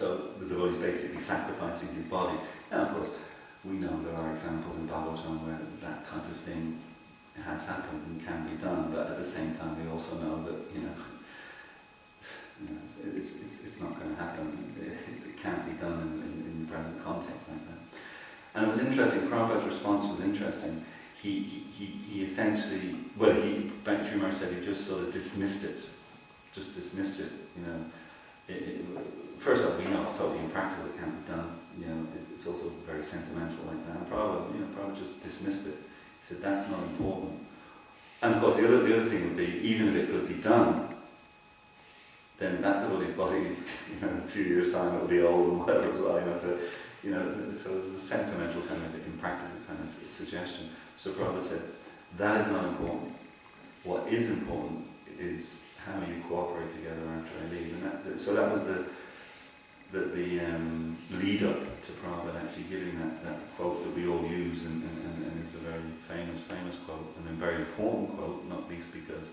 So the devotee is basically sacrificing his body. Now, of course, we know there are examples in Bhagavatam where that type of thing has happened and can be done, but at the same time we also know that, it's not going to happen. It can't be done in the present context like that. And it was interesting, Prabhupada's response was interesting. He essentially, Bhakti Kumar said he just sort of dismissed it. First off, we know it's totally impractical, it can't be done. It's also very sentimental like that. And Prabhupada just dismissed it. He said, that's not important. And of course, the other thing would be, even if it could be done, then that devotee's body, in a few years' time, it'll be old and whatever as well. So it's a sentimental kind of impractical kind of suggestion. So Prabhupada said, that is not important. What is important is how you cooperate together after I leave. And so that was the lead up to Prabhupada actually giving that quote that we all use, and it's a very famous quote, and a very important quote, not least because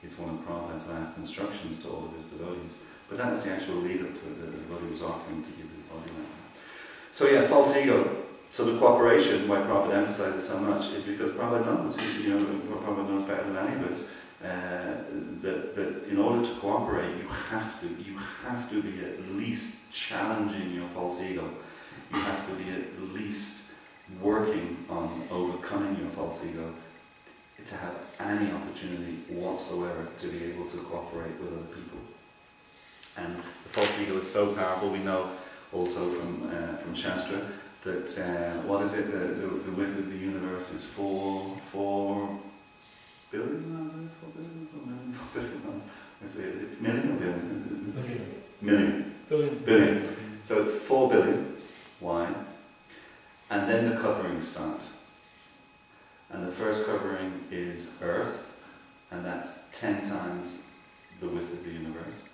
it's one of Prabhupada's last instructions to all of his devotees. But that was the actual lead up to it, that the devotee was offering to give his body like that. So yeah, false ego. So the cooperation, why Prabhupada emphasizes so much, is because Prabhupada knows, Prabhupada knows better than any of us, that in order to cooperate, you have to be at least challenging your false ego. You have to be at least working on overcoming your false ego to have any opportunity whatsoever to be able to cooperate with other people. And the false ego is so powerful. We know also from Shastra that what is it? The width of the universe is 4 billion? 4 billion? 4 billion? Million or billion? Million. Billion. So it's 4 billion wide, and then the coverings start. And the first covering is Earth, and that's 10 times the width of the universe.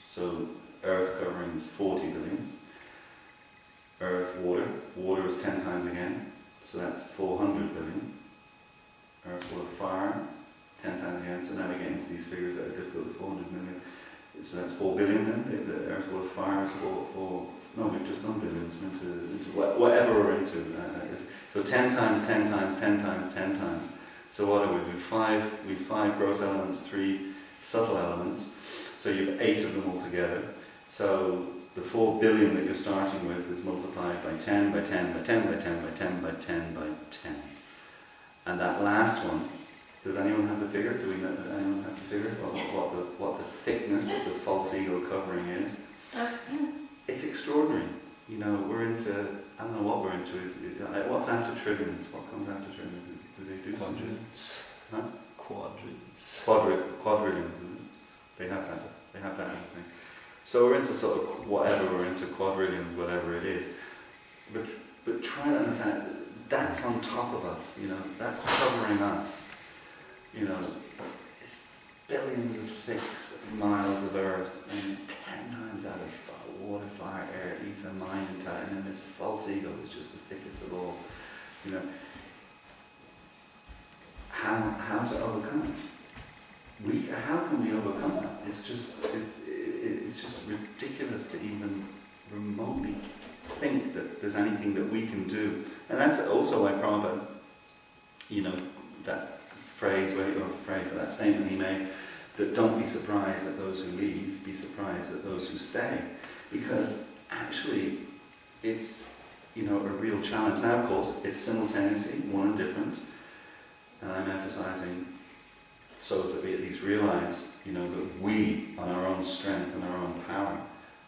So Earth covering is 40 billion. Earth, water is 10 times again, so that's 400 billion. Earth, water, fire, 10 times again, so now we get into these figures that are difficult, 400 million. So that's 4 billion then, the Earth, water, fire is we've just done billions, into whatever we're into. So 10 times, 10 times, 10 times, 10 times. So what are we? We've five gross elements, 3 subtle elements. So you have 8 of them altogether. So the 4 billion that you're starting with is multiplied by 10, by 10, by 10, by 10, by 10, by 10, by 10. And that last one, does anyone have the figure? Do we know, does anyone have the figure? What the thickness of the false ego covering is? It's extraordinary. We're into, I don't know what we're into. What's after trillions? What comes after trillions? Do they do something? Huh? Quadrillions. They have that. They have that thing. So we're into sort of whatever, we're into quadrillions, whatever it is. But try to understand, that's on top of us, that's covering us. It's billions of thick miles of earth, and 10 times out of water, fire, air, ether, mind, and time, and then this false ego is just the thickest of all. How to overcome it? How can we overcome that? It's just ridiculous to even remotely think that there's anything that we can do. And that's also why Prabhupada, that that statement he made, that don't be surprised at those who leave, be surprised at those who stay. Because actually, it's, a real challenge. Now, of course, it's simultaneously one and different. And I'm emphasizing so as that we at least realize, that we, on our own strength and our own power,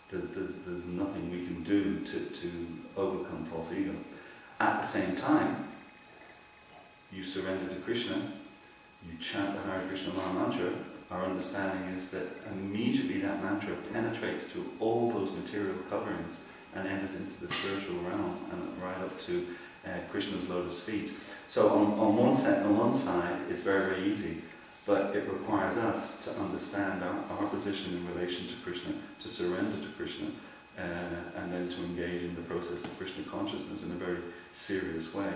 there's nothing we can do to overcome false ego. At the same time, you surrender to Krishna, you chant the Hare Krishna Maha Mantra. Our understanding is that immediately that mantra penetrates through all those material coverings and enters into the spiritual realm and right up to Krishna's lotus feet. So on one side, it's very, very easy, but it requires us to understand our position in relation to Krishna, to surrender to Krishna, and then to engage in the process of Krishna consciousness in a very serious way.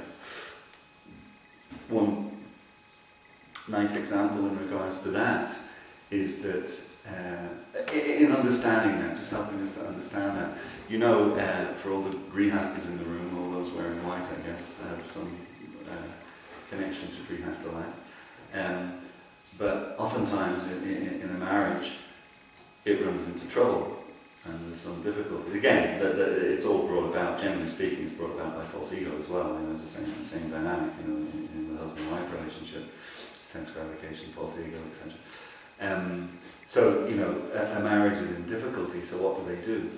One nice example in regards to that is that in understanding that, just helping us to understand that, you know, for all the grihastas in the room, all those wearing white, I guess, have some connection to grihasta life. But oftentimes in a marriage, it runs into trouble and there's some difficulty. Again, it's all brought about, generally speaking, it's brought about by false ego as well. You know, it's the same dynamic, you know, in the husband-wife relationship, sense gratification, false ego, etc. So, you know, a marriage is in difficulty, so what do?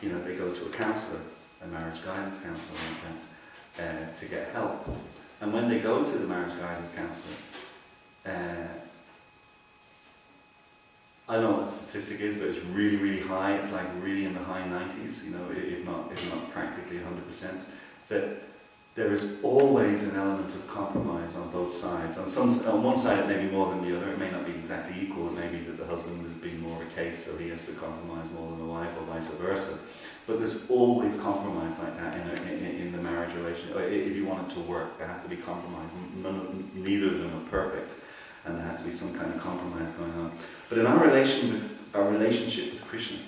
You know, they go to a counsellor, a marriage guidance counsellor like that, to get help. And when they go to the marriage guidance counsellor, I don't know what the statistic is, but it's really, really high. It's like really in the high 90s, you know, if not practically 100%. That there is always an element of compromise on both sides. On one side it may be more than the other, it may not be exactly equal, it may be that the husband has been more of a case so he has to compromise more than the wife or vice versa. But there's always compromise like that in the marriage relationship. If you want it to work, there has to be compromise. Neither of them are perfect, and there has to be some kind of compromise going on. But in our relationship with Krishna,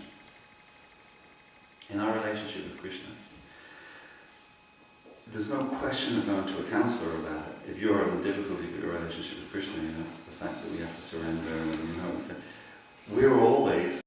there's no question of going to a counsellor about it. If you're in difficulty with your relationship with Krishna, you know, the fact that we have to surrender, and you know, we're always